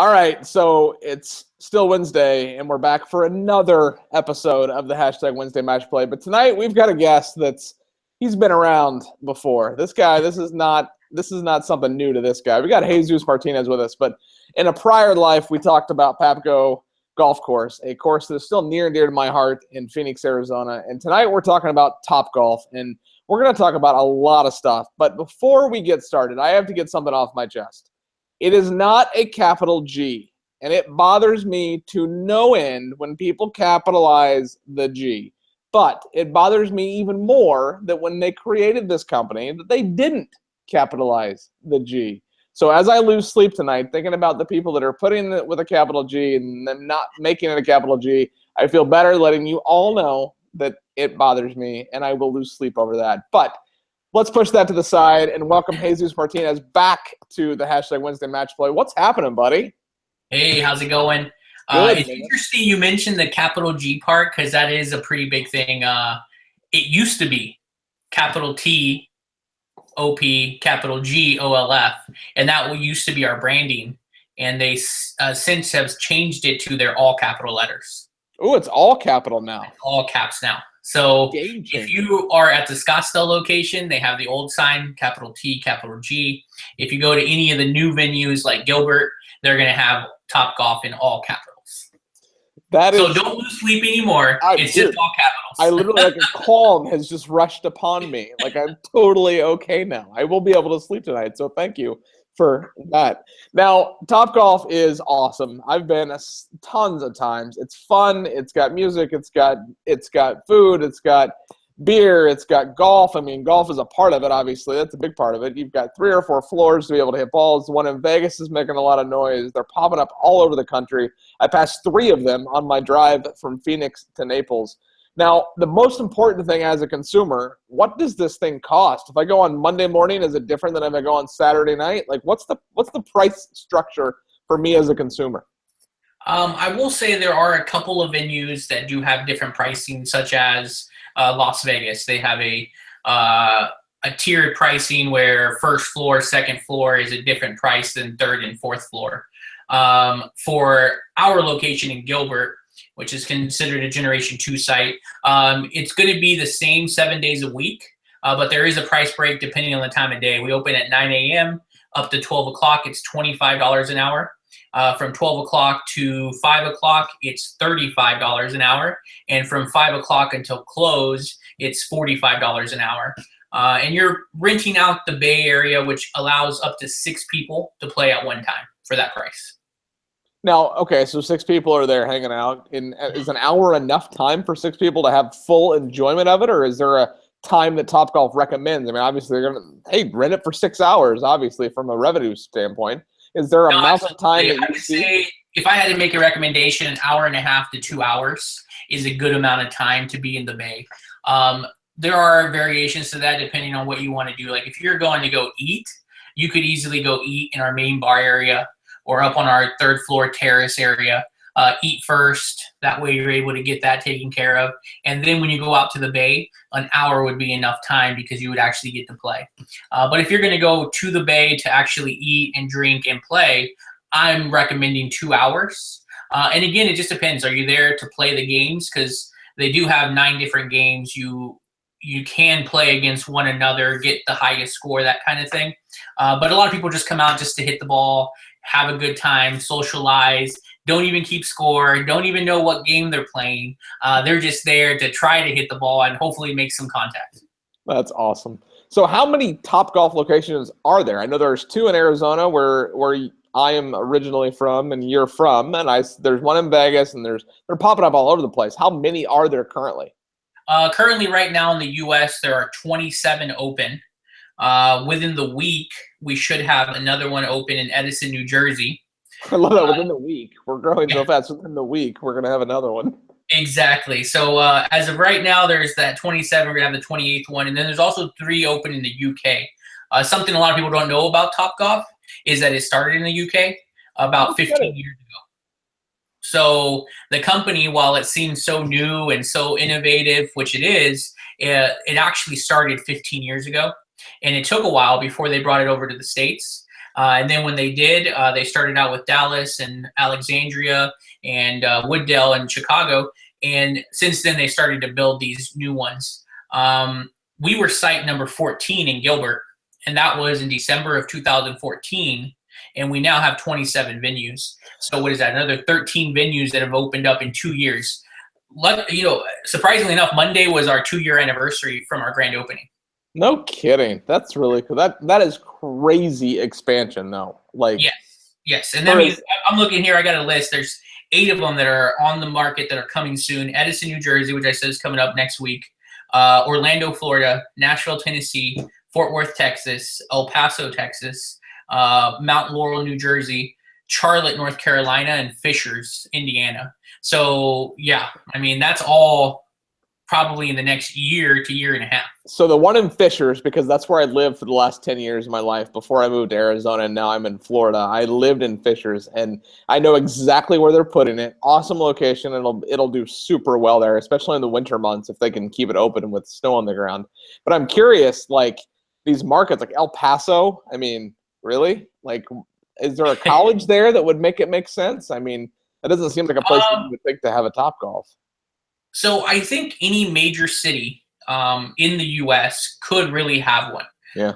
All right, so it's still Wednesday, and we're back for another episode of the hashtag Wednesday Match Play. But tonight we've got a guest he's been around before. This is not something new to this guy. We got Jesus Martinez with us, but in a prior life we talked about Papago Golf Course, a course that is still near and dear to my heart in Phoenix, Arizona. And tonight we're talking about Topgolf, and we're going to talk about a lot of stuff. But before we get started, I have to get something off my chest. It is not a capital G, and it bothers me to no end when people capitalize the G. But it bothers me even more that when they created this company, that they didn't capitalize the G. So as I lose sleep tonight, thinking about the people that are putting it with a capital G and them not making it a capital G, I feel better letting you all know that it bothers me, and I will lose sleep over that. But let's push that to the side and welcome Jesus Martinez back to the hashtag Wednesday Match Play. What's happening, buddy? Hey, how's it going? Good, It's man. interesting you mentioned the capital G part because that is a pretty big thing. It used to be capital T, OP, capital G, OLF, and that used to be our branding. And they since have changed it to their all capital letters. Oh, it's all capital now. All caps now. So Game changer. if you are at the Scottsdale location, they have the old sign, capital T, capital G. If you go to any of the new venues like Gilbert, they're going to have Topgolf in all capitals. So don't lose sleep anymore. It's just all capitals. I literally, like a calm has just rushed upon me. Like I'm totally okay now. I will be able to sleep tonight. So thank you for that. Now, Topgolf is awesome. I've been tons of times. It's fun. It's got music. It's got food. It's got beer. It's got golf. I mean, golf is a part of it, obviously. That's a big part of it. You've got 3 or 4 floors to be able to hit balls. The one in Vegas is making a lot of noise. They're popping up all over the country. I passed 3 of them on my drive from Phoenix to Naples. Now, the most important thing as a consumer, what does this thing cost? If I go on Monday morning, is it different than if I go on Saturday night? Like, what's the price structure for me as a consumer? I will say there are a couple of venues that do have different pricing, such as Las Vegas. They have a tiered pricing where first floor, second floor is a different price than third and fourth floor. For our location in Gilbert, which is considered a Generation 2 site, it's going to be the same 7 days a week, but there is a price break depending on the time of day. We open at 9 a.m. up to 12 o'clock. It's $25 an hour. From 12 o'clock to 5 o'clock, it's $35 an hour. And from 5 o'clock until close, it's $45 an hour. And you're renting out the Bay Area, which allows up to 6 people to play at one time for that price. Now, okay, so 6 people are there hanging out. Is an hour enough time for 6 people to have full enjoyment of it, or is there a time that Topgolf recommends? I mean, obviously, they're going to, rent it for 6 hours, obviously, from a revenue standpoint. Is there a amount of time that you I would say if I had to make a recommendation, an hour and a half to 2 hours is a good amount of time to be in the Bay. There are variations to that depending on what you want to do. Like if you're going to go eat, you could easily go eat in our main bar area or up on our 3rd floor terrace area. Eat first. That way you're able to get that taken care of. And then when you go out to the Bay, an hour would be enough time because you would actually get to play. But if you're going to go to the Bay to actually eat and drink and play, I'm recommending 2 hours. And again, it just depends. Are you there to play the games? Because they do have 9 different games. You can play against one another, get the highest score, that kind of thing. But a lot of people just come out just to hit the ball, have a good time, socialize, don't even keep score, don't even know what game they're playing. They're just there to try to hit the ball and hopefully make some contact. That's awesome. So how many Topgolf locations are there? I know there's 2 in Arizona where I am originally from and you're from, and there's one in Vegas, and they're popping up all over the place. How many are there currently? Currently right now in the U.S., there are 27 open. Within the week, we should have another one open in Edison, New Jersey. I love that. Within the week. We're growing so fast. Within the week, we're going to have another one. Exactly. So as of right now, there's that 27. We're going to have the 28th one. And then there's also 3 open in the UK. Something a lot of people don't know about Topgolf is that it started in the UK about 15 years ago. So the company, while it seems so new and so innovative, which it is, it actually started 15 years ago. And it took a while before they brought it over to the States. And then when they did, they started out with Dallas and Alexandria and Wooddale and Chicago. And since then, they started to build these new ones. We were site number 14 in Gilbert, and that was in December of 2014. And we now have 27 venues. So what is that? Another 13 venues that have opened up in 2 years. Surprisingly enough, Monday was our 2-year anniversary from our grand opening. No kidding. That's really cool. That is crazy expansion, though. Like, yes. And that means I'm looking here. I got a list. There's 8 of them that are on the market that are coming soon. Edison, New Jersey, which I said is coming up next week. Orlando, Florida. Nashville, Tennessee. Fort Worth, Texas. El Paso, Texas. Mount Laurel, New Jersey. Charlotte, North Carolina, and Fishers, Indiana. So, yeah, I mean, that's all probably in the next year to year and a half. So the one in Fishers, because that's where I lived for the last 10 years of my life before I moved to Arizona, and now I'm in Florida. I lived in Fishers, and I know exactly where they're putting it. Awesome location. It'll do super well there, especially in the winter months if they can keep it open with snow on the ground. But I'm curious, like, these markets, like El Paso, I mean, really? Like, is there a college there that would make it make sense? I mean, that doesn't seem like a place you would think to have a Topgolf. So I think any major city in the U.S. could really have one. Yeah.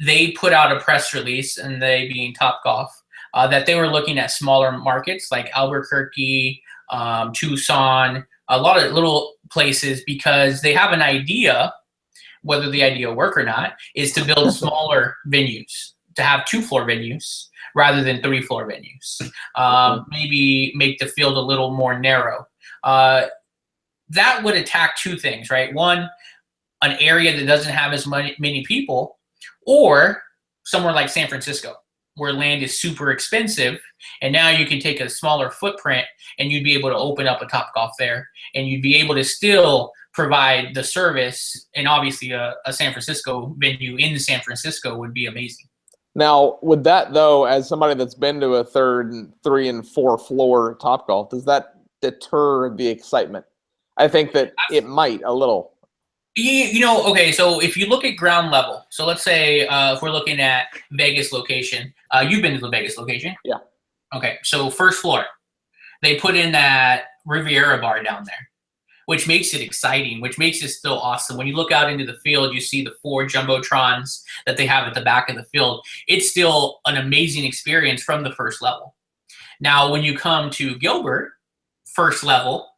They put out a press release, and they being Topgolf, that they were looking at smaller markets like Albuquerque, Tucson, a lot of little places, because they have an idea, whether the idea work or not, is to build smaller venues, to have 2-floor venues rather than 3-floor venues. Maybe make the field a little more narrow. That would attack 2 things, right? One, an area that doesn't have as many people, or somewhere like San Francisco, where land is super expensive, and now you can take a smaller footprint and you'd be able to open up a Topgolf there, and you'd be able to still provide the service. And obviously a San Francisco venue in San Francisco would be amazing. Now, with that, though, as somebody that's been to a 3rd, 3, and 4 floor Topgolf, does that deter the excitement? I think that it might a little. Okay, so if you look at ground level, so let's say if we're looking at Vegas location, you've been to the Vegas location? Yeah. Okay, so first floor, they put in that Riviera bar down there, which makes it exciting, which makes it still awesome. When you look out into the field, you see the 4 Jumbotrons that they have at the back of the field. It's still an amazing experience from the first level. Now, when you come to Gilbert, first level,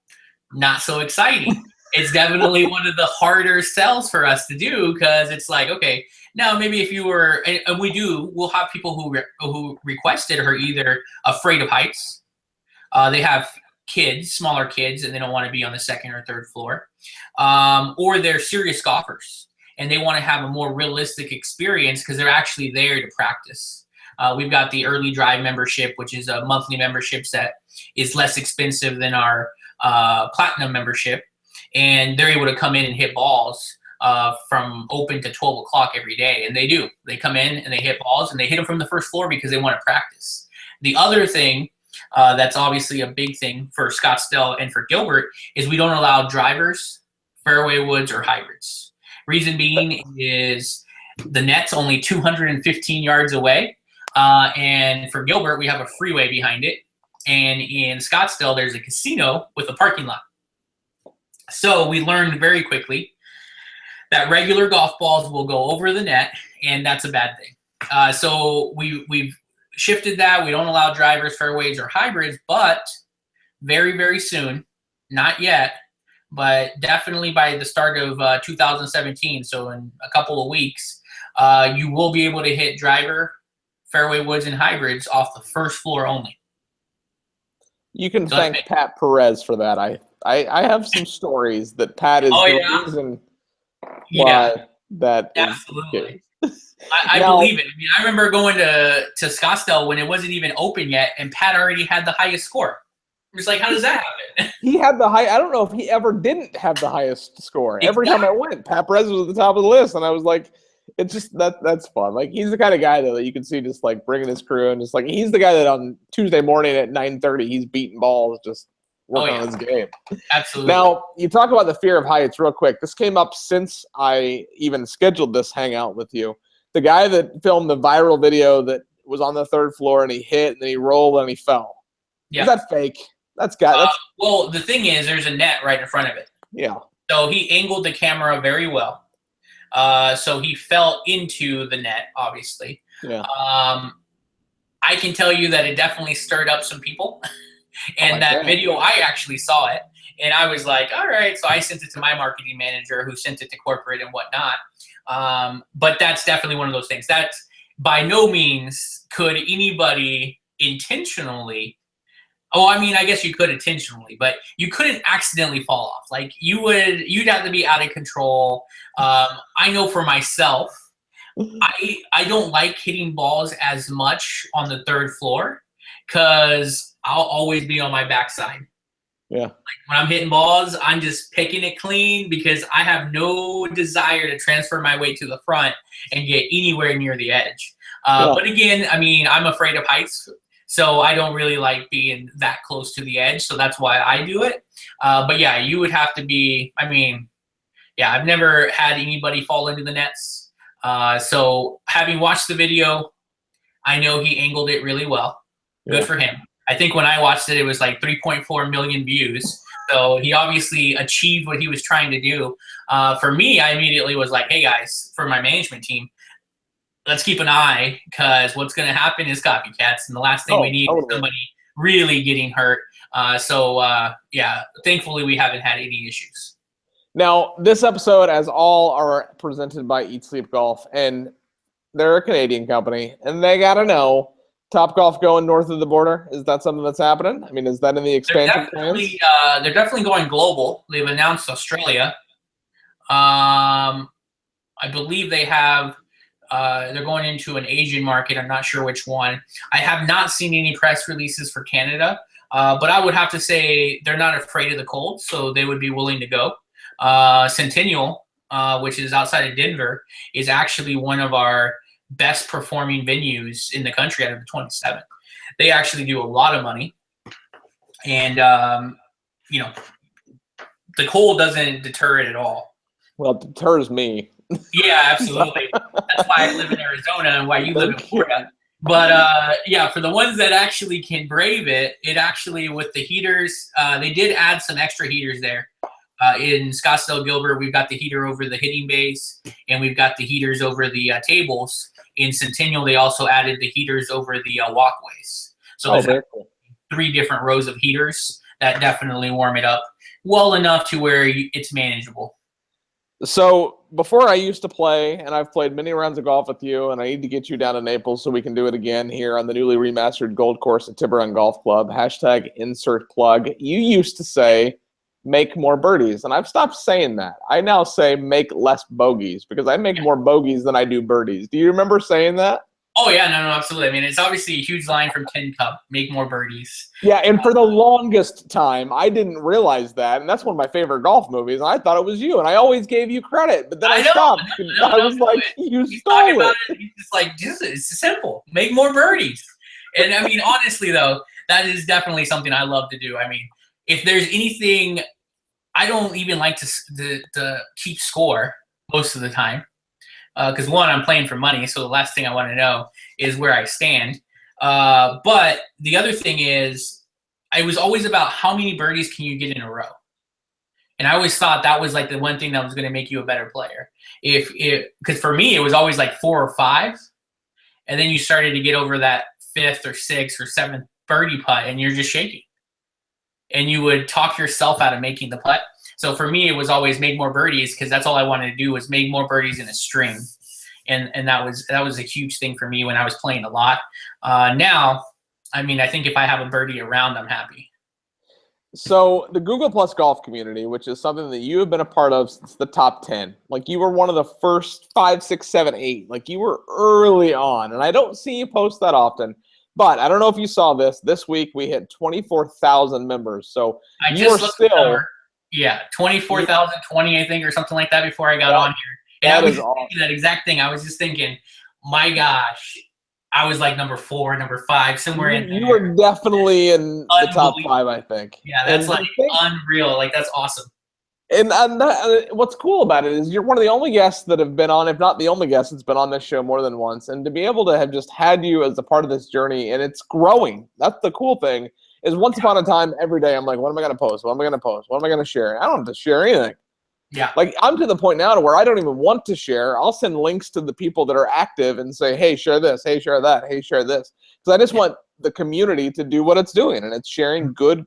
not so exciting. It's definitely one of the harder sells for us to do, because it's like, okay, now maybe if you were, and we'll have people who requested are either afraid of heights, they have kids, smaller kids, and they don't want to be on the 2nd or 3rd floor, or they're serious golfers and they want to have a more realistic experience because they're actually there to practice. We've got the early drive membership, which is a monthly membership that is less expensive than our platinum membership, and they're able to come in and hit balls from open to 12 o'clock every day. And they do. They come in and they hit balls, and they hit them from the first floor because they want to practice. The other thing that's obviously a big thing for Scottsdale and for Gilbert is we don't allow drivers, fairway woods, or hybrids. Reason being is the net's only 215 yards away. And for Gilbert, we have a freeway behind it. And in Scottsdale, there's a casino with a parking lot. So we learned very quickly that regular golf balls will go over the net, and that's a bad thing. So we've shifted that. We don't allow drivers, fairways, or hybrids, but very, very soon, not yet, but definitely by the start of 2017, so in a couple of weeks, you will be able to hit driver, fairway woods, and hybrids off the first floor only. You can thank Pat Perez for that. I have some stories that Pat is the reason why that absolutely. I believe it. I mean, I remember going to Scottsdale when it wasn't even open yet, and Pat already had the highest score. It was like, how does that happen? He had the high. I don't know if he ever didn't have the highest score. Every time I went, Pat Perez was at the top of the list, and I was like, it's just that's fun. Like, he's the kind of guy that you can see just like bringing his crew, and just like he's the guy that on Tuesday morning at 9:30 he's beating balls, just working on his game. Absolutely. Now, you talk about the fear of heights real quick. This came up since I even scheduled this hangout with you. the guy that filmed the viral video that was on the 3rd floor and he hit and then he rolled and he fell. Yeah. Is that fake? That's well, the thing is, there's a net right in front of it. Yeah. So he angled the camera very well. So he fell into the net, obviously. Yeah. I can tell you that it definitely stirred up some people. And that video, I actually saw it. And I was like, all right. So I sent it to my marketing manager, who sent it to corporate and whatnot. But that's definitely one of those things. That's by no means could anybody intentionally. Oh, I mean, I guess you could intentionally, but you couldn't accidentally fall off. Like you'd have to be out of control. I know for myself, I don't like hitting balls as much on the 3rd floor because I'll always be on my backside. Yeah. Like when I'm hitting balls, I'm just picking it clean because I have no desire to transfer my weight to the front and get anywhere near the edge. But again, I mean, I'm afraid of heights. So I don't really like being that close to the edge. So that's why I do it. But yeah, you would have to be, I mean, yeah, I've never had anybody fall into the nets. So having watched the video, I know he angled it really well. Good for him. I think when I watched it, it was like 3.4 million views. So he obviously achieved what he was trying to do. For me, I immediately was like, hey guys, for my management team, let's keep an eye, because what's going to happen is copycats, and the last thing we need is somebody really getting hurt. Yeah, thankfully we haven't had any issues. Now, this episode, as all, are presented by Eat Sleep Golf, and they're a Canadian company, and they got to know, Topgolf going north of the border, is that something that's happening? I mean, is that in the expansion plans? They're definitely going global. They've announced Australia. I believe they have. They're going into an Asian market. I'm not sure which one. I have not seen any press releases for Canada, but I would have to say they're not afraid of the cold, so they would be willing to go. Centennial, which is outside of Denver, is actually one of our best performing venues in the country out of the 27. They actually do a lot of money, and you know, the cold doesn't deter it at all. Well, it deters me. Yeah, absolutely. That's why I live in Arizona and why you live in Florida. But yeah, for the ones that actually can brave it, it actually, with the heaters, they did add some extra heaters there. In Scottsdale Gilbert, we've got the heater over the hitting bays, and we've got the heaters over the tables. In Centennial, they also added the heaters over the walkways. So there's 3 different rows of heaters that definitely warm it up well enough to where it's manageable. So before, I used to play, and I've played many rounds of golf with you, and I need to get you down to Naples so we can do it again here on the newly remastered Gold Course at Tiburon Golf Club. # insert plug. You used to say, make more birdies, and I've stopped saying that. I now say make less bogeys, because I make more bogeys than I do birdies. Do you remember saying that? Oh, yeah, no, absolutely. I mean, it's obviously a huge line from Tin Cup, make more birdies. Yeah, and for the longest time, I didn't realize that, and that's one of my favorite golf movies, and I thought it was you, and I always gave you credit, but then I stopped. I was like, you stole it. He's just like, it's simple. Make more birdies. And, I mean, honestly, though, that is definitely something I love to do. I mean, if there's anything, I don't even like to keep score most of the time. Because one, I'm playing for money, so the last thing I want to know is where I stand. But the other thing is, it was always about how many birdies can you get in a row. And I always thought that was like the one thing that was going to make you a better player. Because for me, it was always like 4 or 5, and then you started to get over that 5th or 6th or 7th birdie putt, and you're just shaking. And you would talk yourself out of making the putt. So for me, it was always make more birdies, because that's all I wanted to do was make more birdies in a string. And that was a huge thing for me when I was playing a lot. Now, I mean, I think if I have a birdie around, I'm happy. So the Google Plus golf community, which is something that you have been a part of since the top 10, like you were one of the first 5, 6, 7, 8, like you were early on. And I don't see you post that often. But I don't know if you saw this. This week we hit 24,000 members. So you are still, yeah, 24,020, I think, or something like that before I got on here. And I was thinking that exact thing. I was just thinking, my gosh, I was like number 4, number 5, somewhere in there. You were definitely in the top 5, I think. Yeah, that's like unreal. Like, that's awesome. And what's cool about it is you're one of the only guests that have been on, if not the only guest that's been on this show more than once. And to be able to have just had you as a part of this journey, and it's growing. That's the cool thing. Is once upon a time, every day I'm like, what am I going to post? What am I going to post? What am I going to share? I don't have to share anything. Yeah. Like, I'm to the point now to where I don't even want to share. I'll send links to the people that are active and say, hey, share this. Hey, share that. Hey, share this. Because I just want the community to do what it's doing, and it's sharing good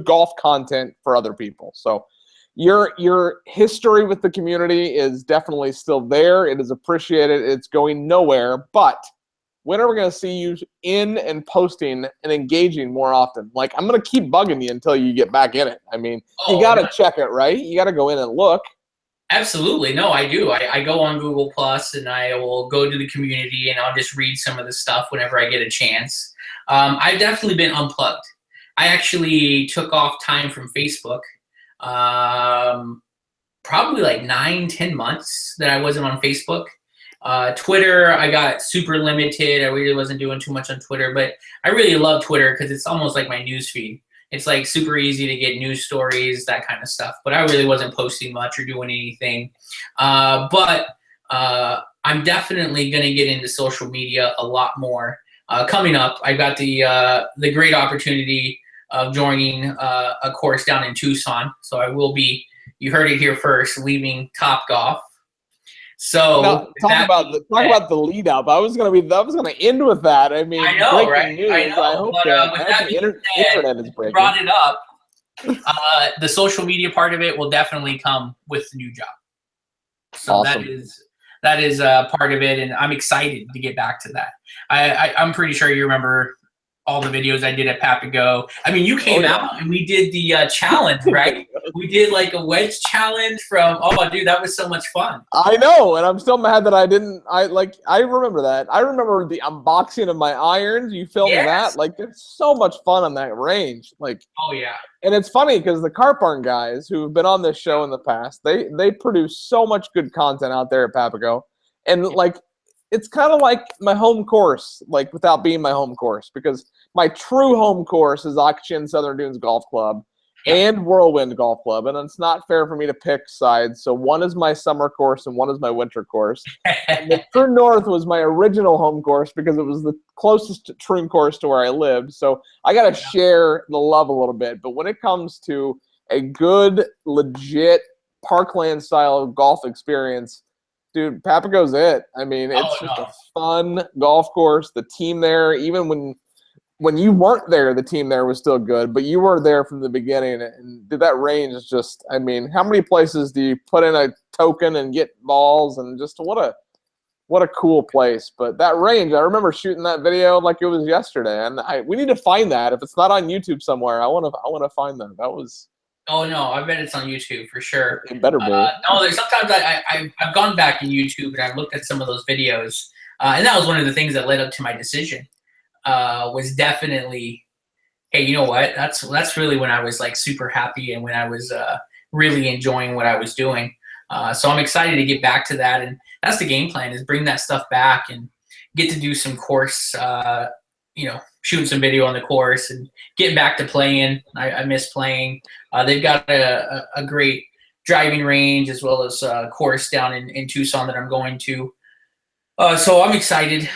golf content for other people. So your history with the community is definitely still there. It is appreciated. It's going nowhere. But when are we going to see you in and posting and engaging more often? Like, I'm going to keep bugging you until you get back in it. I mean, you got to check it, right? You got to go in and look. Absolutely. No, I do. I go on Google Plus and I will go to the community and I'll just read some of the stuff whenever I get a chance. I've definitely been unplugged. I actually took off time from Facebook. Probably like 9-10 months that I wasn't on Facebook. Twitter, I got super limited. I really wasn't doing too much on Twitter, but I really love Twitter because it's almost like my news feed. It's like super easy to get news stories, that kind of stuff. But I really wasn't posting much or doing anything. But I'm definitely going to get into social media a lot more. Coming up, I got the great opportunity of joining a course down in Tucson. So I will be, you heard it here first, leaving Topgolf. So now, talk about the lead up. I was gonna end with that. I mean, I know, right? News. I know. I hope but that, with that being internet is breaking. brought it up. The social media part of it will definitely come with the new job. So awesome. that is part of it, and I'm excited to get back to that. I'm pretty sure you remember all the videos I did at Papago. I mean, you came out and we did the challenge, right? We did like a wedge challenge from, oh, dude, that was so much fun. I know, and I'm still mad that I remember that. I remember the unboxing of my irons. You filmed that. Like, there's so much fun on that range. Like, oh, yeah. And it's funny because the Carp Barn guys who've been on this show in the past, they produce so much good content out there at Papago. And, like, it's kind of like my home course, like, without being my home course, because my true home course is Ak-Chin Southern Dunes Golf Club and Whirlwind Golf Club, and it's not fair for me to pick sides. So one is my summer course and one is my winter course. And the True North was my original home course because it was the closest Troon course to where I lived. So I got to share the love a little bit. But when it comes to a good, legit parkland style golf experience, dude, Papago's it. I mean, it's just a fun golf course. The team there, even when you weren't there, the team there was still good, but you were there from the beginning. And that range is just, I mean, how many places do you put in a token and get balls, and just what a cool place. But that range, I remember shooting that video like it was yesterday, and we need to find that. If it's not on YouTube somewhere, I want to find that. That was. Oh no, I bet it's on YouTube for sure. It better be. No, sometimes I've gone back in YouTube and I've looked at some of those videos, and that was one of the things that led up to my decision. Was definitely, hey, you know what? That's really when I was like super happy and when I was really enjoying what I was doing. So I'm excited to get back to that, and that's the game plan: is bring that stuff back and get to do some course, shooting some video on the course and getting back to playing. I miss playing. They've got a great driving range as well as a course down in Tucson that I'm going to. So I'm excited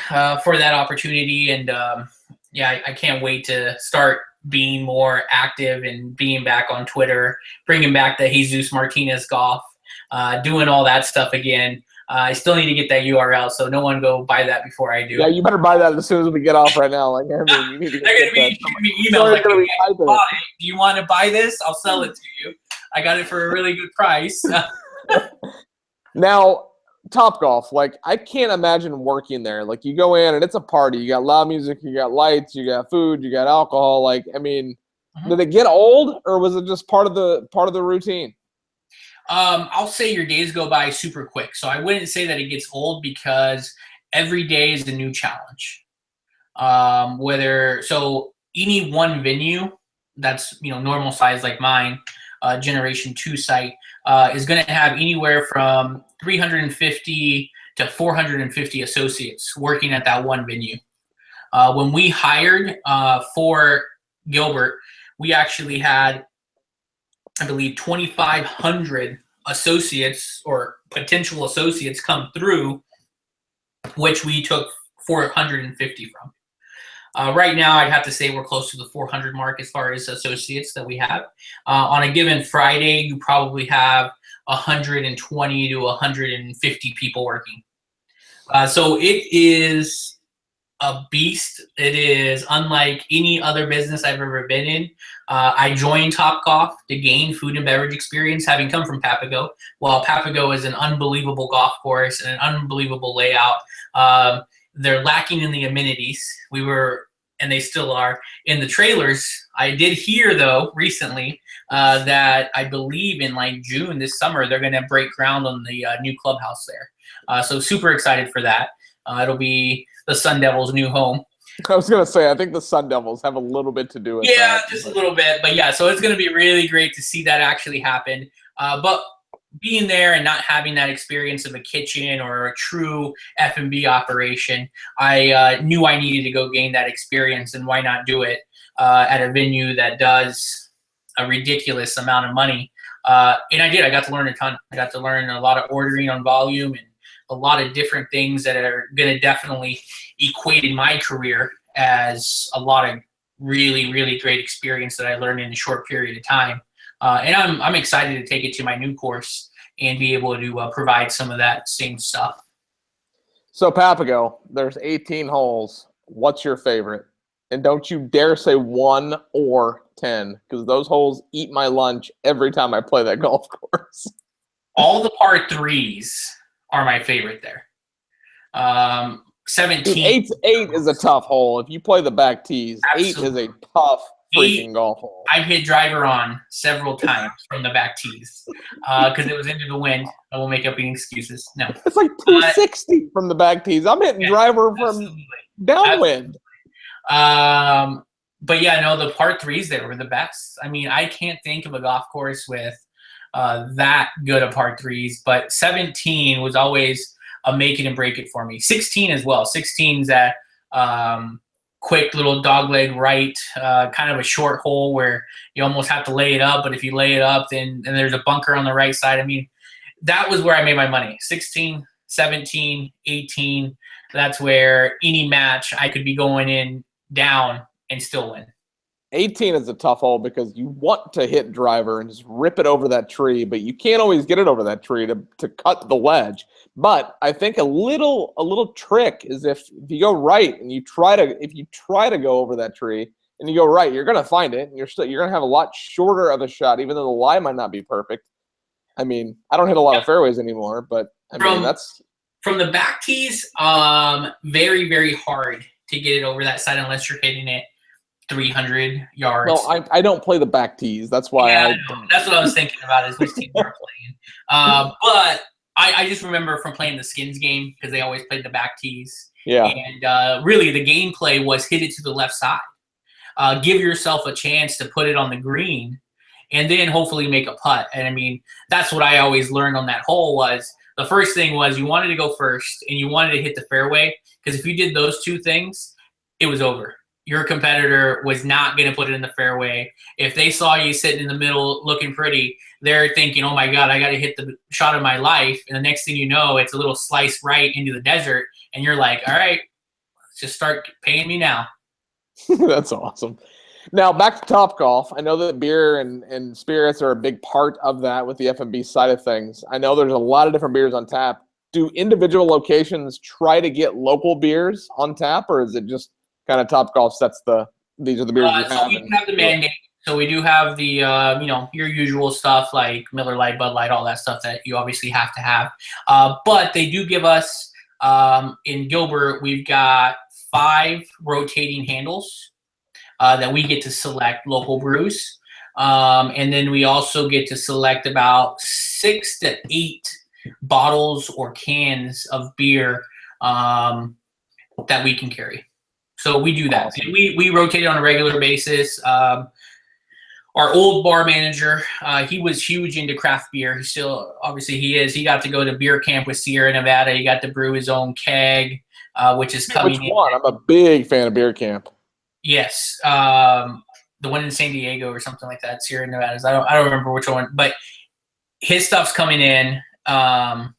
for that opportunity, and I can't wait to start being more active and being back on Twitter, bringing back the Jesus Martinez golf, doing all that stuff again. I still need to get that URL, so no one go buy that before I do. Yeah, you better buy that as soon as we get off right now. Like, I mean, you need to they're going to be emails like, hey, do you want to buy this? I'll sell it to you. I got it for a really good price. Now, Topgolf, like, I can't imagine working there. Like, you go in and it's a party. You got loud music, you got lights, you got food, you got alcohol. Like, I mean, did it get old, or was it just part of the routine? I'll say your days go by super quick. So I wouldn't say that it gets old because every day is a new challenge. So any one venue that's, normal size like mine, Generation 2 site, is going to have anywhere from 350 to 450 associates working at that one venue. When we hired for Gilbert, we actually had I believe, 2,500 associates or potential associates come through, which we took 450 from. Right now, I'd have to say we're close to the 400 mark as far as associates that we have. On a given Friday, you probably have 120 to 150 people working. So it is a beast. It is unlike any other business I've ever been in. I joined Topgolf to gain food and beverage experience, having come from Papago. While Papago is an unbelievable golf course and an unbelievable layout, they're lacking in the amenities. We were, and they still are, in the trailers. I did hear, though, recently that I believe in like June this summer, they're going to break ground on the new clubhouse there. So super excited for that. It'll be the Sun Devils' new home. I was going to say, I think the Sun Devils have a little bit to do with that. Yeah, just a little bit. But yeah, so it's going to be really great to see that actually happen. But being there and not having that experience of a kitchen or a true F&B operation, I knew I needed to go gain that experience, and why not do it at a venue that does a ridiculous amount of money. And I did. I got to learn a ton. I got to learn a lot of ordering on volume and a lot of different things that are going to definitely equate in my career as a lot of really, really great experience that I learned in a short period of time. And I'm excited to take it to my new course and be able to provide some of that same stuff. So Papago, there's 18 holes. What's your favorite? And don't you dare say 1 or 10, because those holes eat my lunch every time I play that golf course. All the par threes are my favorite there. 17. Dude, 8 is a tough hole. If you play the back tees, Absolutely. 8 is a tough freaking golf hole. I've hit driver on several times from the back tees because it was into the wind. I won't make up any excuses. No. It's like 260 from the back tees. I'm hitting driver from downwind. But yeah, no, the par threes there were the best. I mean, I can't think of a golf course with that good of par threes, but 17 was always a make it and break it for me. 16 as well. 16's that quick little dogleg right, kind of a short hole where you almost have to lay it up, but if you lay it up, then there's a bunker on the right side. I mean, that was where I made my money. 16, 17, 18, that's where any match I could be going in down and still win. 18 is a tough hole because you want to hit driver and just rip it over that tree, but you can't always get it over that tree to cut the wedge. But I think a little trick is if you go right and you try to go over that tree and you go right, you're going to find it, and you're going to have a lot shorter of a shot, even though the lie might not be perfect. I mean, I don't hit a lot of fairways anymore, but I mean, that's from the back tees. Very, very hard to get it over that side unless you're hitting it 300 yards. No, I don't play the back tees. That's why that's what I was thinking about is which teams are playing. But I just remember from playing the Skins game because they always played the back tees. Yeah. And really the gameplay was hit it to the left side. Give yourself a chance to put it on the green and then hopefully make a putt. And I mean, that's what I always learned on that hole was the first thing was you wanted to go first and you wanted to hit the fairway because if you did those two things, it was over. Your competitor was not going to put it in the fairway. If they saw you sitting in the middle looking pretty, they're thinking, oh, my God, I got to hit the shot of my life. And the next thing you know, it's a little slice right into the desert. And you're like, all right, let's just start paying me now. That's awesome. Now, back to Topgolf. I know that beer and spirits are a big part of that with the F&B side of things. I know there's a lot of different beers on tap. Do individual locations try to get local beers on tap, or is it just kind of Topgolf sets these are the beers you have? So we do have the mandate. So we do have the, your usual stuff like Miller Lite, Bud Light, all that stuff that you obviously have to have. But they do give us, in Gilbert, we've got 5 rotating handles that we get to select local brews. And then we also get to select about 6 to 8 bottles or cans of beer that we can carry. So we do that. Awesome. We rotate it on a regular basis. Our old bar manager, he was huge into craft beer. He still, obviously he is. He got to go to beer camp with Sierra Nevada. He got to brew his own keg, which is coming in. Which one? I'm a big fan of beer camp. Yes. the one in San Diego or something like that, Sierra Nevadas. I don't remember which one, but his stuff's coming in. I'm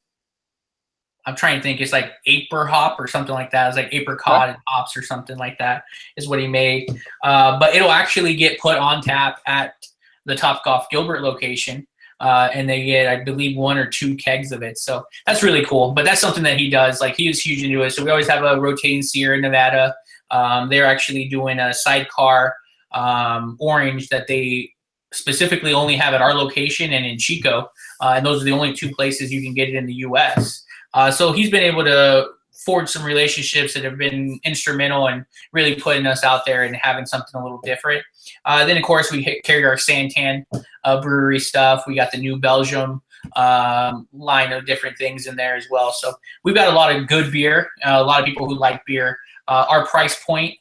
trying to think. It's like Apricot or something like that. It's like apricot and hops or something like that is what he made. But it'll actually get put on tap at the Topgolf Gilbert location. And they get, I believe, 1 or 2 kegs of it. So that's really cool. But that's something that he does. Like, he is huge into it. So we always have a rotating Sierra Nevada. They're actually doing a sidecar orange that they specifically only have at our location and in Chico. And those are the only 2 places you can get it in the U.S. So he's been able to forge some relationships that have been instrumental in really putting us out there and having something a little different. Then, of course, we carry our Santan brewery stuff. We got the New Belgium line of different things in there as well. So we've got a lot of good beer, a lot of people who like beer. Our price point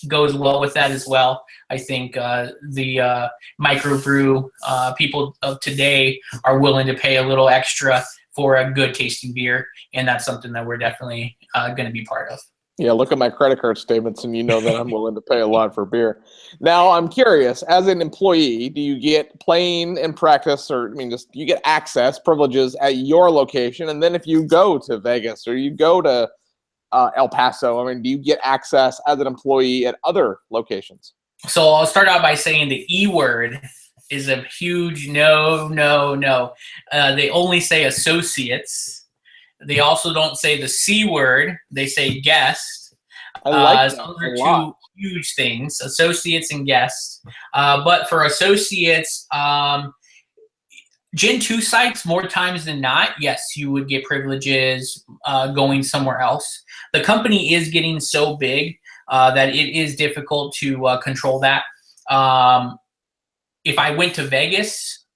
goes well with that as well. I think the microbrew people of today are willing to pay a little extra for a good tasting beer, and that's something that we're definitely going to be part of. Yeah, look at my credit card statements, and you know that I'm willing to pay a lot for beer. Now, I'm curious, as an employee, do you get playing and practice, or just you get access, privileges at your location? And then if you go to Vegas or you go to El Paso, do you get access as an employee at other locations? So I'll start out by saying the E word is a huge no. They only say associates. They also don't say the C word. They say guest. I like that. So those are 2 huge things, associates and guests. But for associates, Gen 2 sites, more times than not, yes, you would get privileges going somewhere else. The company is getting so big that it is difficult to control that. If I went to Vegas,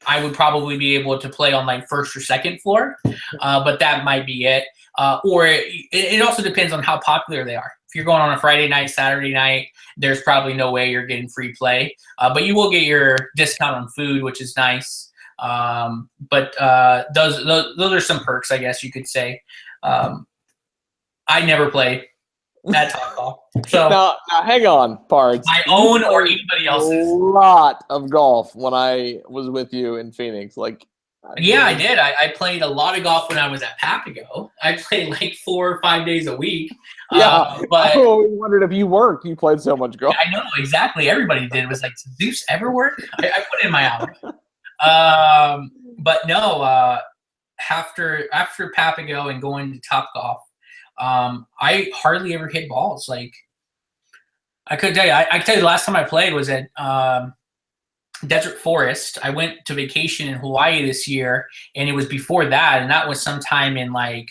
I would probably be able to play on like 1st or 2nd floor, but that might be it. Or it also depends on how popular they are. If you're going on a Friday night, Saturday night, there's probably no way you're getting free play, but you will get your discount on food, which is nice. But those are some perks, I guess you could say. I never play at Topgolf. So now hang on, Pards. My own or anybody else's. A lot of golf when I was with you in Phoenix. I did. I played a lot of golf when I was at Papago. I played like 4 or 5 days a week. Yeah, but I always wondered if you worked. You played so much golf. I know exactly. Everybody did. It was like, does Zeus ever work? I put in my hours. But no. After Papago and going to Topgolf, I hardly ever hit balls. Like, I could tell you, I could tell you the last time I played was at Desert Forest. I went to vacation in Hawaii this year, and it was before that, and that was sometime in like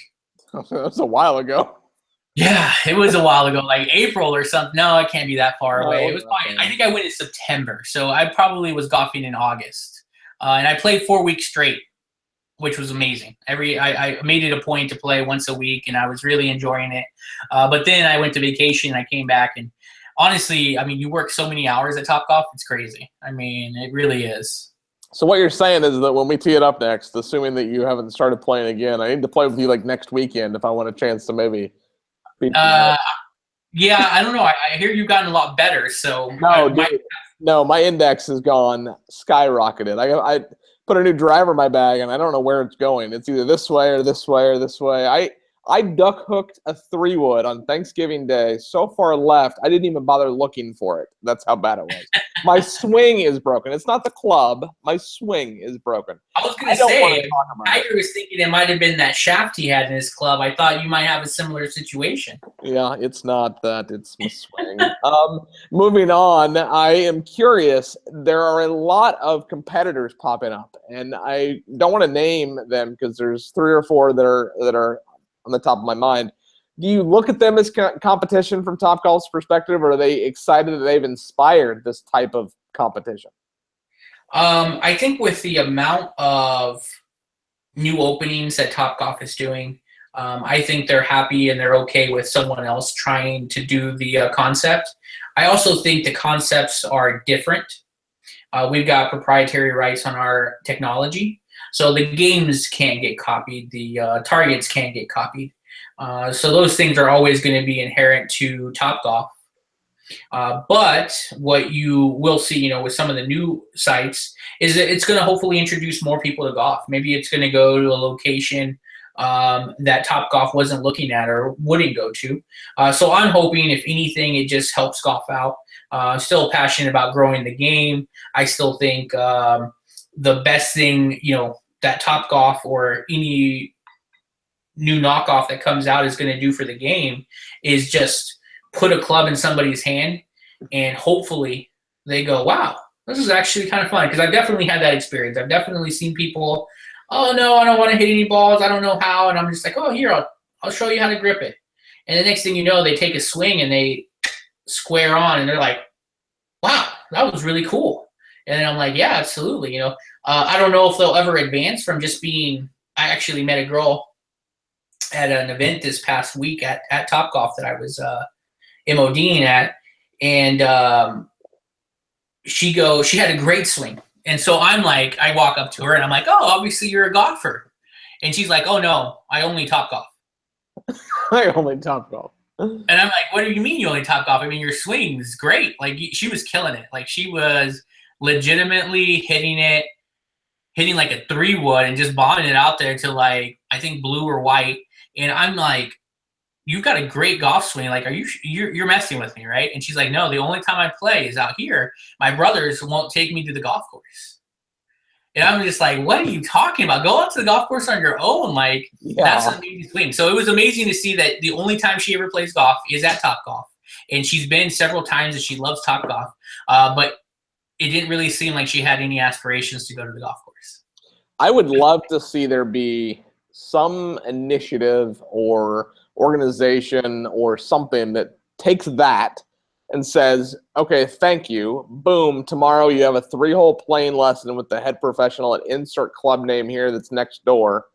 that was a while ago. Yeah, it was a while ago, like April or something. No, it can't be that far away. It was probably, I think I went in September, so I probably was golfing in August, and I played 4 weeks straight, which was amazing. I made it a point to play once a week, and I was really enjoying it. But then I went to vacation, and I came back, and honestly, you work so many hours at Topgolf, it's crazy. It really is. So what you're saying is that when we tee it up next, assuming that you haven't started playing again, I need to play with you like next weekend if I want a chance to maybe. Yeah, I don't know. I hear you've gotten a lot better. So no, my index has gone skyrocketed. I put a new driver in my bag, and I don't know where it's going. It's either this way or this way or this way. I duck hooked a 3-wood on Thanksgiving Day so far left, I didn't even bother looking for it. That's how bad it was. My swing is broken. It's not the club. My swing is broken. I was going to say, Tiger was thinking it might have been that shaft he had in his club. I thought you might have a similar situation. Yeah, it's not that. It's my swing. Moving on, I am curious. There are a lot of competitors popping up, and I don't want to name them because there's 3 or 4 that are on the top of my mind. Do you look at them as competition from Topgolf's perspective, or are they excited that they've inspired this type of competition? I think with the amount of new openings that Topgolf is doing, I think they're happy and they're okay with someone else trying to do the concept. I also think the concepts are different. We've got proprietary rights on our technology. So the games can't get copied, the targets can't get copied. So those things are always going to be inherent to Topgolf. But what you will see, you know, with some of the new sites is that it's going to hopefully introduce more people to golf. Maybe it's going to go to a location that Topgolf wasn't looking at or wouldn't go to. So I'm hoping, if anything, it just helps golf out. Still passionate about growing the game. I still think the best thing, you know, that Topgolf or any new knockoff that comes out is going to do for the game is just put a club in somebody's hand, and hopefully they go, wow, this is actually kind of fun. Because I've definitely had that experience. I've definitely seen people, oh, no, I don't want to hit any balls. I don't know how. And I'm just like, oh, here, I'll show you how to grip it. And the next thing you know, they take a swing and they square on, and they're like, wow, that was really cool. And then I'm like, yeah, absolutely. You know, I don't know if they'll ever advance from just being – I actually met a girl at an event this past week at Topgolf that I was MODing at, and she had a great swing. And so I'm like, I walk up to her and I'm like, oh, obviously you're a golfer. And she's like, oh no, I only Topgolf. I only Topgolf. And I'm like, what do you mean you only Topgolf? I mean, your swing is great. Like, she was killing it. Like, she was legitimately hitting like a 3-wood and just bombing it out there to, like, I think blue or white. And I'm like, you've got a great golf swing. Like, you're messing with me, right? And she's like, no, the only time I play is out here. My brothers won't take me to the golf course. And I'm just like, what are you talking about? Go out to the golf course on your own. Like, That's an amazing swing. So it was amazing to see that the only time she ever plays golf is at Topgolf. And she's been several times and she loves Topgolf. But it didn't really seem like she had any aspirations to go to the golf course. I would love to see there be some initiative or organization or something that takes that and says, okay, thank you. Boom, tomorrow you have a 3-hole playing lesson with the head professional at insert club name here that's next door,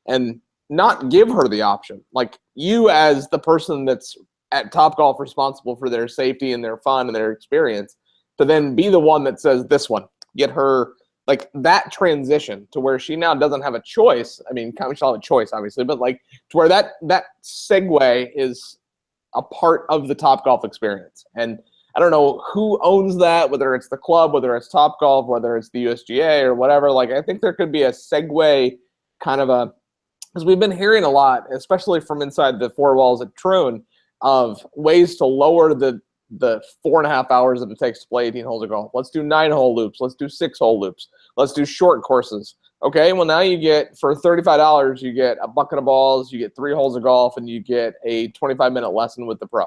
and not give her the option. Like, you as the person that's at Topgolf responsible for their safety and their fun and their experience, to then be the one that says this one, get her, like, that transition to where she now doesn't have a choice. I mean, she'll have a choice, obviously, but like to where that segue is a part of the Topgolf experience. And I don't know who owns that, whether it's the club, whether it's Topgolf, whether it's the USGA or whatever. Like, I think there could be a segue kind of a, because we've been hearing a lot, especially from inside the 4 walls at Troon, of ways to lower the 4.5 hours that it takes to play 18 holes of golf. Let's do 9-hole loops. Let's do 6-hole loops. Let's do short courses. Okay, well, now you get, for $35, you get a bucket of balls, you get 3 holes of golf, and you get a 25-minute lesson with the pro.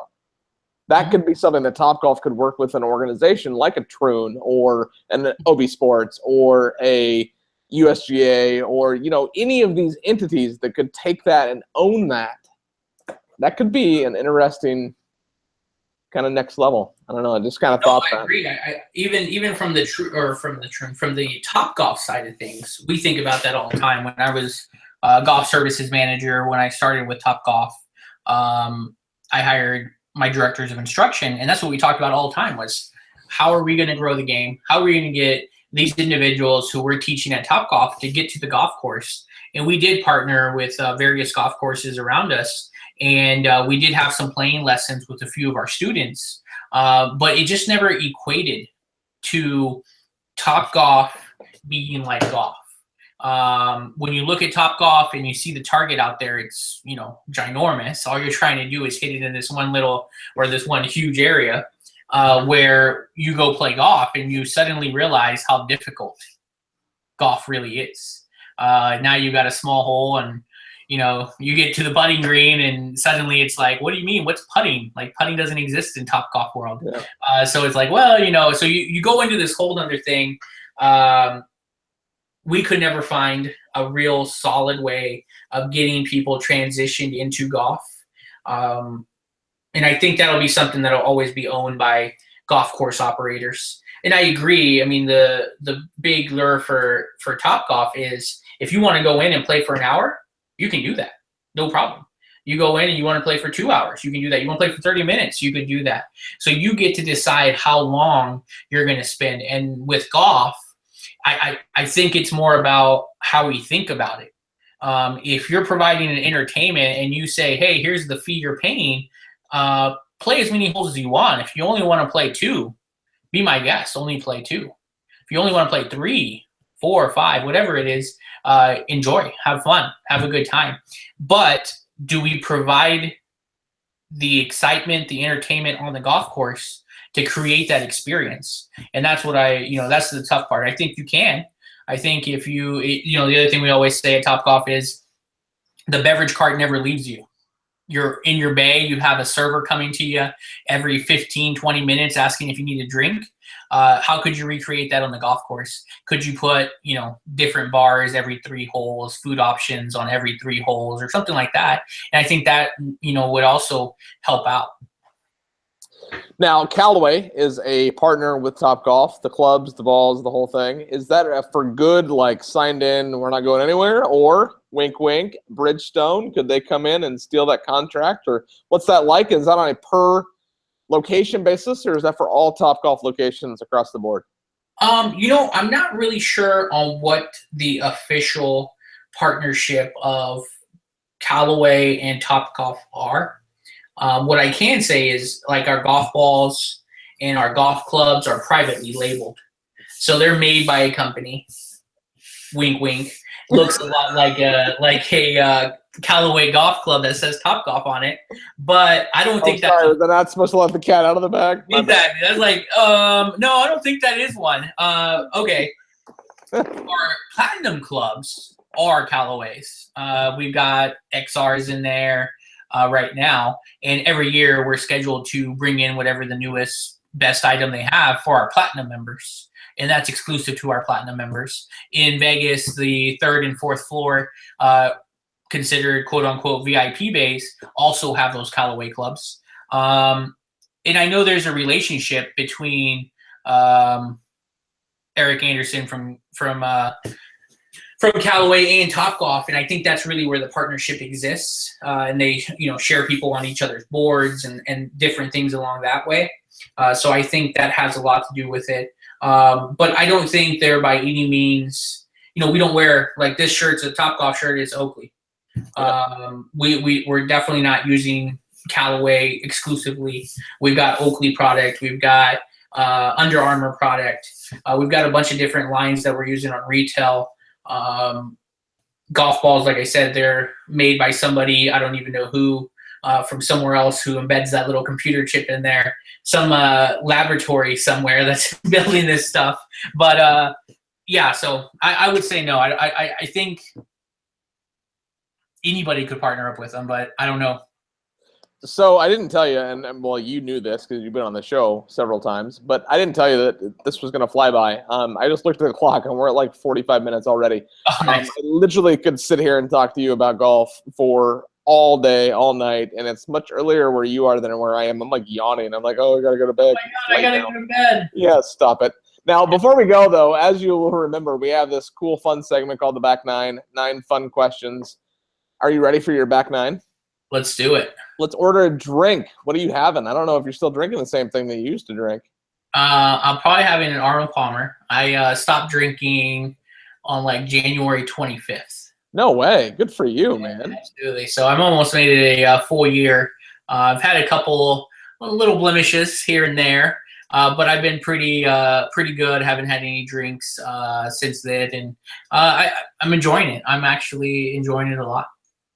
That could be something that Topgolf could work with an organization like a Troon or an OB Sports or a USGA or, you know, any of these entities that could take that and own that. That could be an interesting kind of next level. I don't know. I just kind of thought that. I agree. Even from the Topgolf side of things, we think about that all the time. When I was golf services manager, when I started with Topgolf, I hired my directors of instruction, and that's what we talked about all the time was, how are we going to grow the game? How are we going to get these individuals who we're teaching at Topgolf to get to the golf course? And we did partner with various golf courses around us. And we did have some playing lessons with a few of our students, but it just never equated to Topgolf being like golf. When you look at Topgolf and you see the target out there, it's, you know, ginormous. All you're trying to do is hit it in this one little or this one huge area where you go play golf and you suddenly realize how difficult golf really is. Now you've got a small hole and, you know, you get to the putting green and suddenly it's like, what do you mean? What's putting? Like, putting doesn't exist in Topgolf world. Yeah. So it's like, well, you know, so you go into this whole other thing. We could never find a real solid way of getting people transitioned into golf. And I think that'll be something that'll always be owned by golf course operators. And I agree. I mean, the big lure for Topgolf is if you want to go in and play for an hour, you can do that. No problem. You go in and you want to play for 2 hours. You can do that. You want to play for 30 minutes. You can do that. So you get to decide how long you're going to spend. And with golf, I think it's more about how we think about it. If you're providing an entertainment and you say, hey, here's the fee you're paying, play as many holes as you want. If you only want to play 2, be my guest. Only play 2. If you only want to play 3, 4, 5, whatever it is, enjoy, have fun, have a good time. But do we provide the excitement, the entertainment on the golf course to create that experience? And that's what that's the tough part. I think you can. I think if the other thing we always say at Topgolf is the beverage cart never leaves you. You're in your bay, you have a server coming to you every 15, 20 minutes asking if you need a drink. How could you recreate that on the golf course? Could you put, different bars every 3 holes, food options on every 3 holes or something like that? And I think that, would also help out. Now, Callaway is a partner with Topgolf, the clubs, the balls, the whole thing. Is that for good, like signed in, we're not going anywhere? Or, wink, wink, Bridgestone, could they come in and steal that contract? Or what's that like? Is that on a per location basis, or is that for all Topgolf locations across the board? I'm not really sure on what the official partnership of Callaway and Topgolf are. What I can say is, like, our golf balls and our golf clubs are privately labeled. So they're made by a company. Wink, wink. Looks a lot like a Callaway golf club that says Topgolf on it. But I don't think that's... They're not supposed to let the cat out of the bag? Exactly. That's like, no, I don't think that is one. Okay. Our platinum clubs are Callaways. We've got XRs in there right now, and every year we're scheduled to bring in whatever the newest best item they have for our platinum members, and that's exclusive to our platinum members. In Vegas, the 3rd and 4th floor, considered quote-unquote VIP bays, also have those Callaway clubs. And I know there's a relationship between Eric Anderson from Callaway and Topgolf, and I think that's really where the partnership exists. And they, share people on each other's boards and different things along that way. So I think that has a lot to do with it. But I don't think they're by any means, we don't wear, like, this shirt's a Topgolf shirt, it's Oakley. We're definitely not using Callaway exclusively. We've got Oakley product. We've got Under Armour product. We've got a bunch of different lines that we're using on retail. Golf balls, like I said, they're made by somebody, I don't even know who, from somewhere else, who embeds that little computer chip in there. Some laboratory somewhere that's building this stuff. But yeah, so I would say no. I think anybody could partner up with them, but I don't know. So I didn't tell you, and well, you knew this because you've been on the show several times, but I didn't tell you that this was going to fly by. I just looked at the clock, and we're at like 45 minutes already. Oh, nice. I literally could sit here and talk to you about golf for all day, all night, and it's much earlier where you are than where I am. I'm like yawning. I'm like, oh, I got to go to bed. Oh my God, I got to go to bed. Yeah, stop it. Now, before we go, though, as you will remember, we have this cool, fun segment called the Back Nine, 9 fun questions. Are you ready for your Back Nine? Let's do it. Let's order a drink. What are you having? I don't know if you're still drinking the same thing that you used to drink. I'm probably having an Arnold Palmer. I stopped drinking on like January 25th. No way. Good for you, man. Absolutely. So I'm almost made it a full year. I've had a couple little blemishes here and there, but I've been pretty good. Haven't had any drinks since then, and I'm enjoying it. I'm actually enjoying it a lot.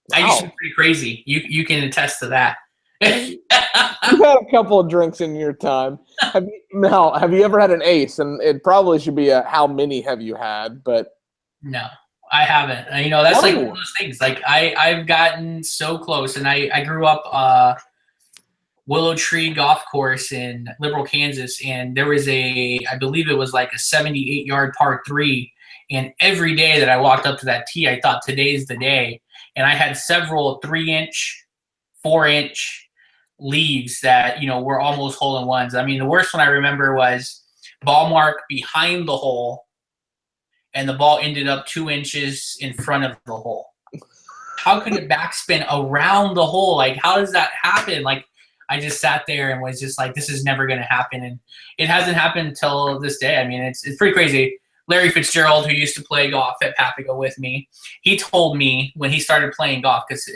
Wow. I used to be pretty crazy. You can attest to that. You've had a couple of drinks in your time. Have you ever had an ace? And it probably should be a how many have you had, but no, I haven't. That's like one of those things. Like I've gotten so close, and I grew up Willow Tree Golf Course in Liberal, Kansas, and there was I believe it was like a 78-yard par 3, and every day that I walked up to that tee, I thought today's the day. And I had several 3-inch, 4-inch leaves that, were almost hole-in-ones. I mean, the worst one I remember was ball mark behind the hole, and the ball ended up 2 inches in front of the hole. How could it backspin around the hole? Like, how does that happen? Like, I just sat there and was just like, this is never going to happen. And it hasn't happened until this day. I mean, it's pretty crazy. Larry Fitzgerald, who used to play golf at Papago with me, he told me when he started playing golf, because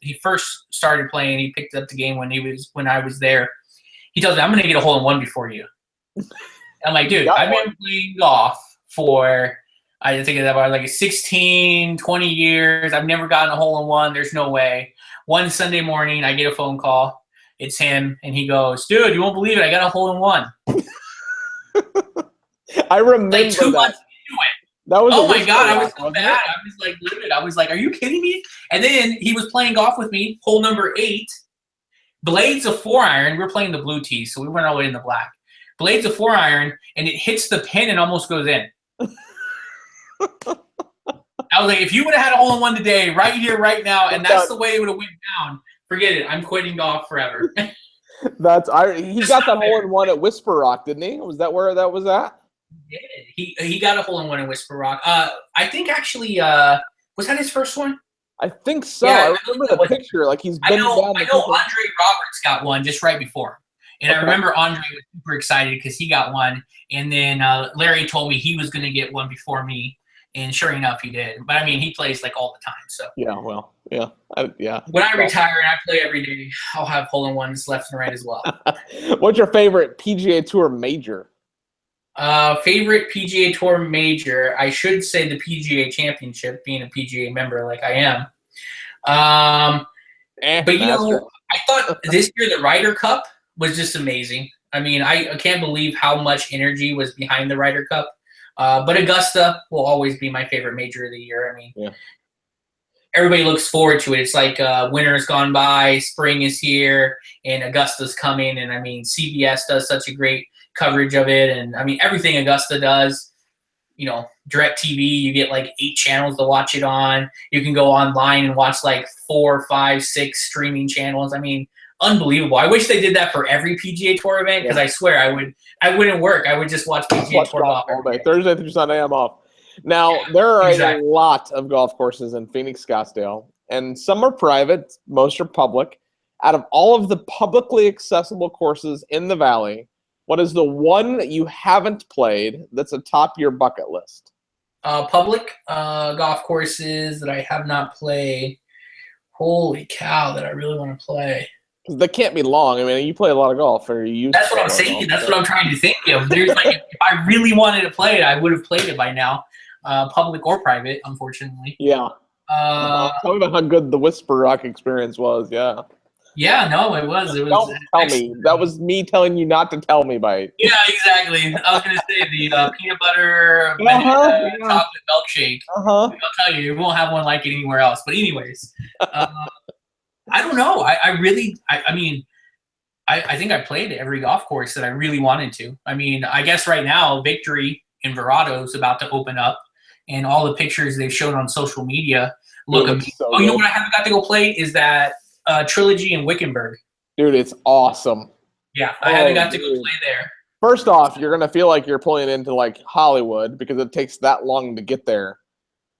he first started playing. He picked up the game when I was there. He tells me, "I'm going to get a hole-in-one before you." I'm like, dude, I've been playing golf for, I think about like 16, 20 years. I've never gotten a hole-in-one. There's no way. One Sunday morning, I get a phone call. It's him, and he goes, "Dude, you won't believe it. I got a hole-in-one." I remember like 2 months into it. That was oh my God, I was so bad. I was like livid. I was like, are you kidding me? And then he was playing golf with me, hole number 8, blades of 4-iron. We're playing the blue tee, so we went all the way in the black. Blades of 4-iron, and it hits the pin and almost goes in. I was like, if you would have had a hole-in-one today, right here, right now, and that's the way it would have went down, forget it. I'm quitting golf forever. He got that hole-in-one at Whisper Rock, didn't he? Was that where that was at? He got a hole-in-one in Whisper Rock. I think actually, was that his first one? I think so. Yeah, I remember the picture. Like he's been down. I know Andre Roberts got one just right before him. And I remember Andre was super excited because he got one. And then Larry told me he was going to get one before me. And sure enough, he did. But, I mean, he plays, like, all the time. So yeah, well, yeah. When I retire and I play every day, I'll have hole-in-ones left and right as well. What's your favorite PGA Tour major? Favorite PGA Tour major, I should say the PGA Championship, being a PGA member like I am. But, you know, I thought this year the Ryder Cup was just amazing. I mean, I can't believe how much energy was behind the Ryder Cup. But Augusta will always be my favorite major of the year. I mean, everybody looks forward to it. It's like winter's gone by, spring is here, and Augusta's coming. And, I mean, CBS does such a great coverage of it. And, I mean, everything Augusta does, you know, DirecTV, you get like 8 channels to watch it on. You can go online and watch like 4, 5, 6 streaming channels. I mean, unbelievable. I wish they did that for every PGA Tour event because I swear I wouldn't work. I would just watch PGA Tour golf all day. Thursday through Sunday, I'm off. Now, there are a lot of golf courses in Phoenix, Scottsdale, and some are private, most are public. Out of all of the publicly accessible courses in the Valley, what is the one that you haven't played that's atop your bucket list? Public golf courses that I have not played. Holy cow, that I really want to play. They can't be long. I mean, you play a lot of golf, or you used That's what I'm saying. That's what I'm trying to think of. There's like, if I really wanted to play it, I would have played it by now, public or private, unfortunately. Yeah. Tell me about how good the Whisper Rock experience was. Yeah. Yeah, no, it was. It was. Don't tell me. That was me telling you not to tell me by it. Yeah, exactly. I was gonna say the peanut butter chocolate milkshake. I'll tell you, you won't have one like it anywhere else. But anyways, I don't know. I mean, I think I played every golf course that I really wanted to. I mean, I guess right now, Victory in Verrado is about to open up, and all the pictures they've shown on social media look amazing. So you know what I haven't got to go play is that Trilogy in Wickenburg. Dude, it's awesome. Yeah, I haven't got to go play there. First off, you're going to feel like you're pulling into, like, Hollywood because it takes that long to get there.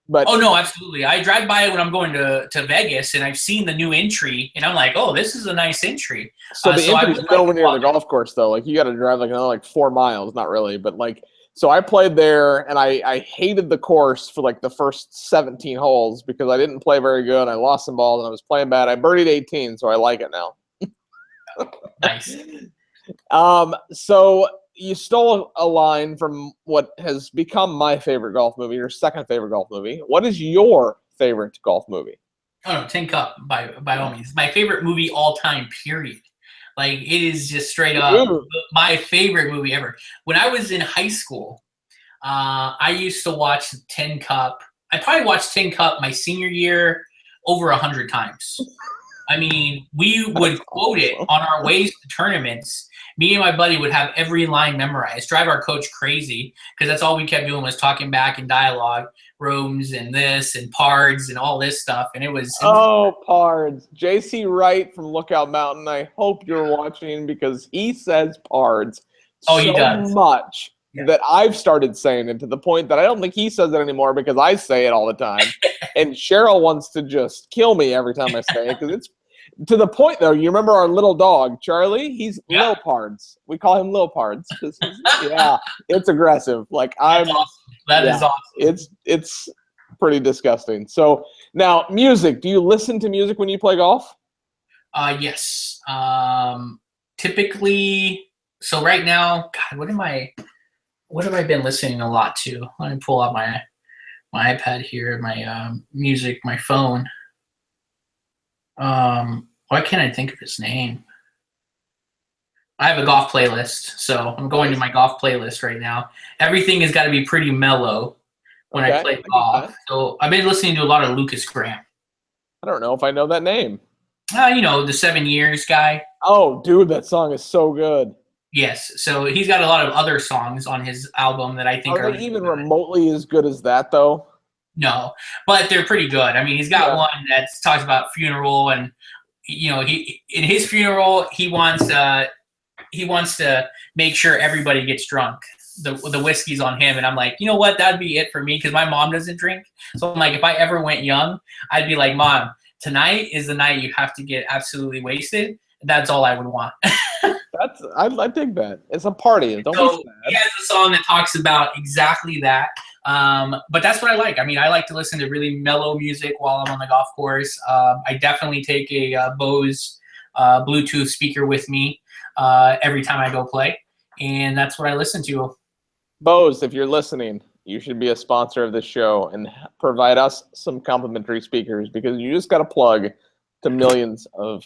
But oh, no, absolutely. I drive by it when I'm going to Vegas, and I've seen the new entry, and I'm like, oh, this is a nice entry. So the entry's nowhere near the golf course, though. Like, you got to drive, like, another, 4 miles. Not really, but, like, so I played there, and I hated the course for, like, the first 17 holes because I didn't play very good. I lost some balls, and I was playing bad. I birdied 18, so I like it now. Nice. So you stole a line from what has become my favorite golf movie, your second favorite golf movie. What is your favorite golf movie? Oh, no, Tin Cup, by all means. My favorite movie all time, period. Like, it is just straight up my favorite movie ever. When I was in high school, I used to watch Tin Cup. I probably watched Tin Cup my senior year over 100 times. I mean, we would quote it on our ways to tournaments. Me and my buddy would have every line memorized, drive our coach crazy, because that's all we kept doing was talking back and dialogue, rooms and this and pards and all this stuff. And it was pards. JC Wright from Lookout Mountain. I hope you're watching because he says pards he does. Much that I've started saying it to the point that I don't think he says it anymore because I say it all the time. And Cheryl wants to just kill me every time I say it because it's to the point, though. You remember our little dog, Charlie? He's Lil Pards. We call him Lil Pards. Yeah, it's aggressive. Like, I'm That is awesome. It's pretty disgusting. So now, music. Do you listen to music when you play golf? Yes. Typically, so right now, God, what have I been listening a lot to? Let me pull out my iPad here, my music, my phone. Why can't I think of his name? I have a golf playlist, so I'm going to my golf playlist right now. Everything has got to be pretty mellow when I play golf. So I've been listening to a lot of Lucas Graham. I don't know if I know that name. The 7 Years guy. Oh, dude, that song is so good. Yes, so he's got a lot of other songs on his album that I think are they even remotely as good as that, though? No, but they're pretty good. I mean, he's got one that talks about funeral, and he in his funeral he wants to make sure everybody gets drunk. The whiskey's on him, and I'm like, you know what? That'd be it for me because my mom doesn't drink. So I'm like, if I ever went young, I'd be like, Mom, tonight is the night you have to get absolutely wasted. That's all I would want. I think that it's a party. Don't be sad. He has a song that talks about exactly that. But that's what I like. I mean, I like to listen to really mellow music while I'm on the golf course. I definitely take a Bose Bluetooth speaker with me every time I go play, and that's what I listen to. Bose, if you're listening, you should be a sponsor of this show and provide us some complimentary speakers because you just got to plug to millions of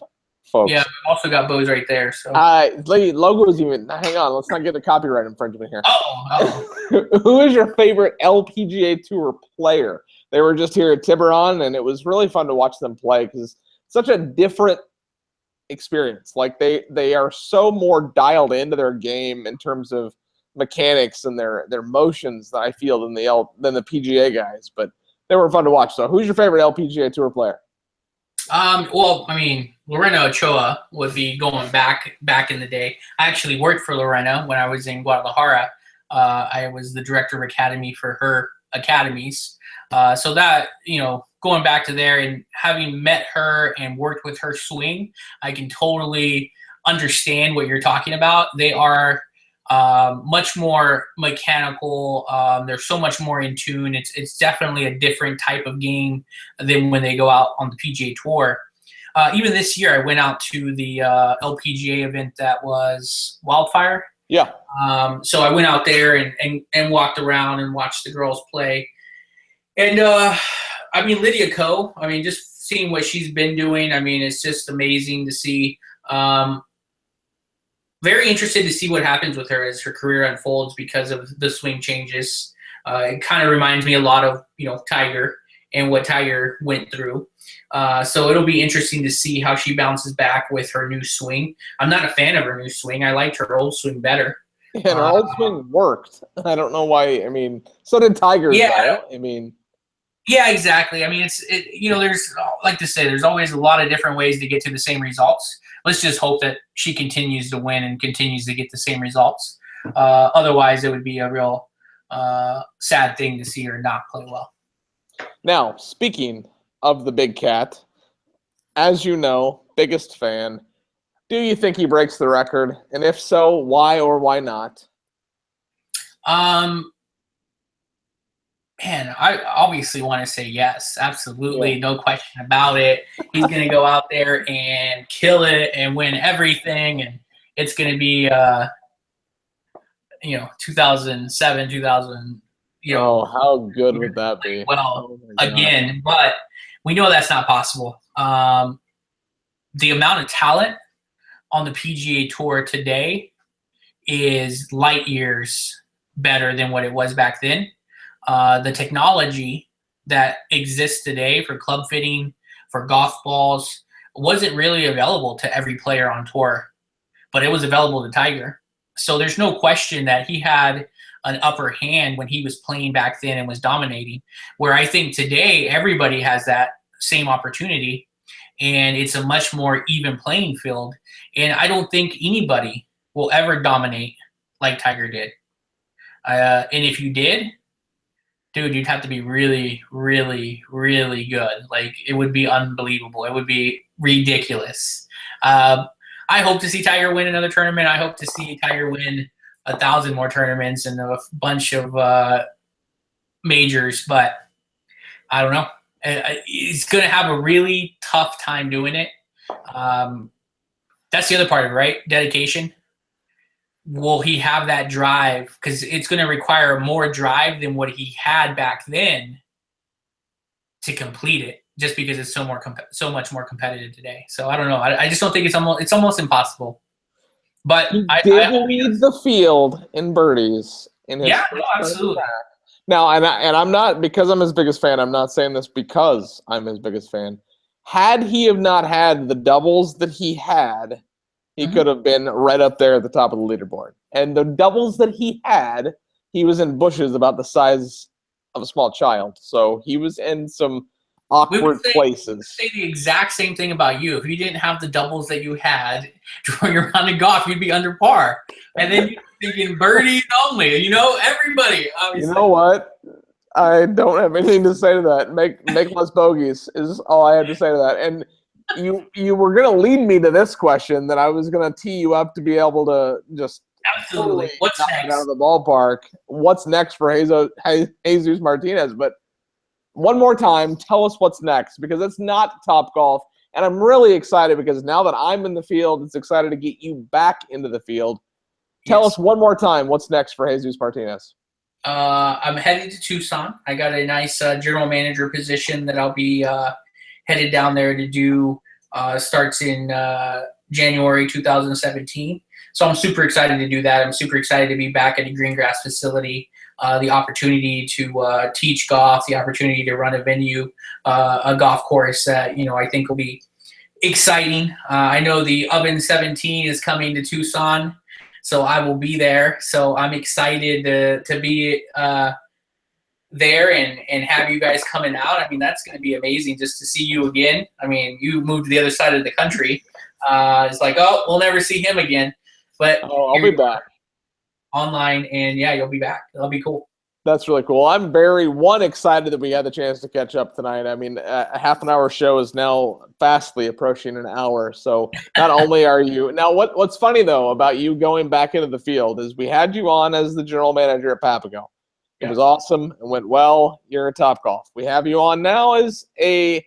folks. Yeah, we've also got Bose right there. So logos even. Hang on, let's not get the copyright infringement here. Oh. Who is your favorite LPGA Tour player? They were just here at Tiburon, and it was really fun to watch them play because it's such a different experience. Like they are so more dialed into their game in terms of mechanics and their motions that I feel than the PGA guys. But they were fun to watch. So, who's your favorite LPGA Tour player? Well, I mean, Lorena Ochoa would be going back in the day. I actually worked for Lorena when I was in Guadalajara. I was the director of academy for her academies. So that, going back to there and having met her and worked with her swing, I can totally understand what you're talking about. They are much more mechanical. They're so much more in tune. It's definitely a different type of game than when they go out on the PGA Tour. Even this year, I went out to the LPGA event that was Wildfire. Yeah. So I went out there and walked around and watched the girls play. And, I mean, Lydia Ko, I mean, just seeing what she's been doing, I mean, it's just amazing to see. Very interested to see what happens with her as her career unfolds because of the swing changes. It kind of reminds me a lot of, Tiger and what Tiger went through. So it'll be interesting to see how she bounces back with her new swing. I'm not a fan of her new swing. I liked her old swing better. Yeah, her old swing worked. I don't know why. I mean, so did Tiger's. Yeah. I mean. Yeah, exactly. I mean, there's, like to say, there's always a lot of different ways to get to the same results. Let's just hope that she continues to win and continues to get the same results. Otherwise, it would be a real sad thing to see her not play well. Now, speaking of the big cat, as you know, biggest fan, do you think he breaks the record? And if so, why or why not? Man, I obviously want to say yes. Absolutely. No question about it. He's going to go out there and kill it and win everything. And it's going to be, 2007, 2000. How good would that be? Well, again, but we know that's not possible. The amount of talent on the PGA Tour today is light years better than what it was back then. The technology that exists today for club fitting, for golf balls, wasn't really available to every player on tour, but it was available to Tiger. So there's no question that he had an upper hand when he was playing back then and was dominating, where I think today everybody has that same opportunity, and it's a much more even playing field. And I don't think anybody will ever dominate like Tiger did. And if you did, dude, you'd have to be really, really, really good. Like, it would be unbelievable. It would be ridiculous. I hope to see Tiger win another tournament. I hope to see Tiger win 1,000 more tournaments and a bunch of majors, but I don't know. He's going to have a really tough time doing it. That's the other part of it, right? Dedication. Will he have that drive? Because it's going to require more drive than what he had back then to complete it, just because it's so much more competitive today. So I don't know. I just don't think it's almost impossible. But he did lead the field in birdies in his absolutely. Now, and I'm not, because I'm his biggest fan, I'm not saying this because I'm his biggest fan. Had he have not had the doubles that he had, he could have been right up there at the top of the leaderboard. And the doubles that he had, he was in bushes about the size of a small child. So he was in some awkward places. Say the exact same thing about you. If you didn't have the doubles that you had during your round of golf, you'd be under par. And then you're thinking birdies only. Everybody. Obviously. You know what? I don't have anything to say to that. Make less bogeys is all I had to say to that. And you were going to lead me to this question that I was going to tee you up to be able to just absolutely. What's next? Out of the ballpark. What's next for Jesus Martinez? But one more time, tell us what's next, because it's not Topgolf. And I'm really excited because now that I'm in the field, it's excited to get you back into the field. Tell us one more time what's next for Jesus Martinez. I'm headed to Tucson. I got a nice general manager position that I'll be headed down there to do. Starts in January 2017. So I'm super excited to do that. I'm super excited to be back at a green grass facility. The opportunity to teach golf, the opportunity to run a venue, a golf course that, I think will be exciting. I know the Oven 17 is coming to Tucson, so I will be there. So I'm excited to be there and have you guys coming out. I mean, that's going to be amazing just to see you again. I mean, you moved to the other side of the country. It's like, oh, we'll never see him again. But I'll be back. Online, and yeah, you'll be back. That'll be cool. That's really cool. I'm very excited that we had the chance to catch up tonight. I mean, a half an hour show is now fastly approaching an hour. So not only are you now, what's funny though about you going back into the field is we had you on as the general manager at Papago. It was awesome. It went well. You're a Topgolf. We have you on now as a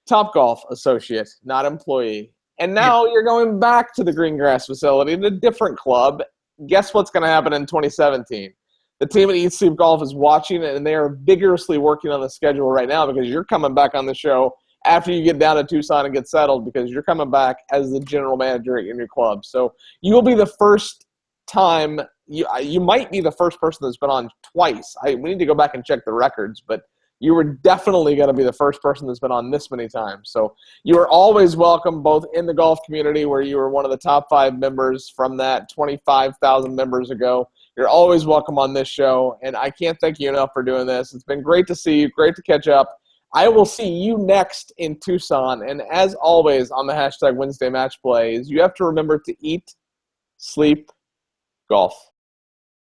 Topgolf associate, not employee. And now you're going back to the green grass facility in a different club. Guess what's going to happen in 2017? The team at Eat Sleep Golf is watching it, and they are vigorously working on the schedule right now because you're coming back on the show after you get down to Tucson and get settled, because you're coming back as the general manager in your club. So you will be the first time you might be the first person that's been on twice. We need to go back and check the records, but you were definitely going to be the first person that's been on this many times. So you are always welcome, both in the golf community, where you were one of the top 5 members from that 25,000 members ago. You're always welcome on this show, and I can't thank you enough for doing this. It's been great to see you, great to catch up. I will see you next in Tucson, and as always on the hashtag Wednesday Match Play, is you have to remember to eat, sleep, golf.